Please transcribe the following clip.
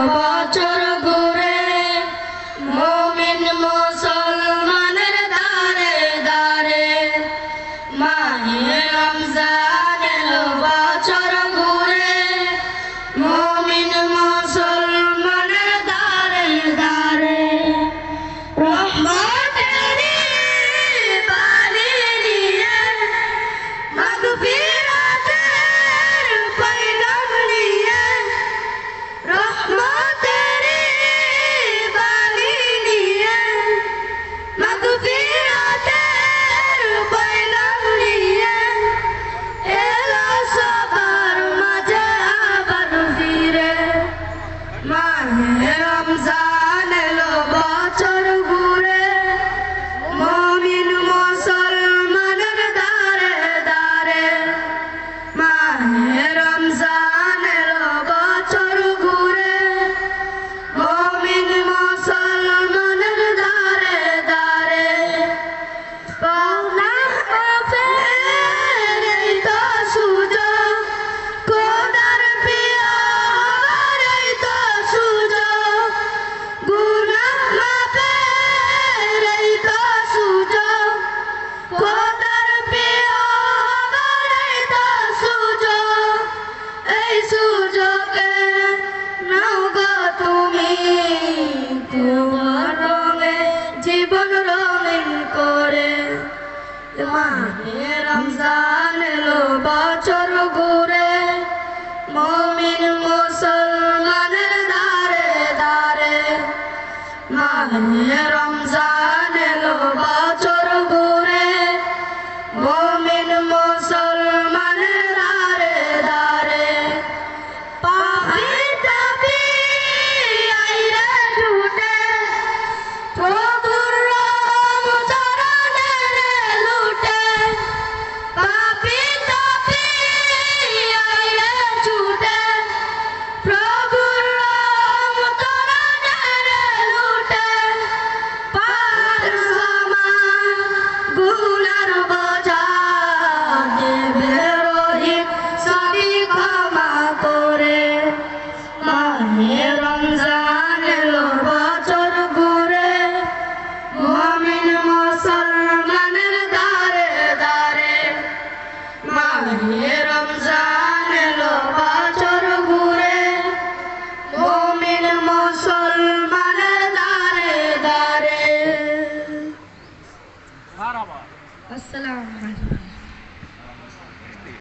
বছর ঘুরে মুমিন মুসলমানের দারে দারে মাহে রমজান এলো বছর ঘুরে মুমিন মুসলমানের দারে দারে রহমতের বাণী নিয়ে মাগফিরাতের পয়গাম নিয়ে রহমতের বাণী নিয়ে মাগফিরাতের পয়গাম নিয়ে এলো সবার মাঝে আবার ফিরে মাহে রমজান এলো বছর ঘুরে মুমিন মুসলমানের দারে দারে মাহে রমজান এলো বছর ঘুরে মুমিন মুসলমানের দারে দারে পাওনা মাফের এই তো সুযোগ খোদার প্রিয় হওয়ার এই তো সুযোগ গুনাহ মাফের এই তো সুযোগ খোদার প্রিয় হওয়ার এই তো সুযোগ এই সুযোগে নাও গো তুমি তোমার রঙে জীবন রঙিন করে মাহে রমজান এলো বছর ঘুরে মুমিন মুসলমানের দারে দারে মাহে রমজান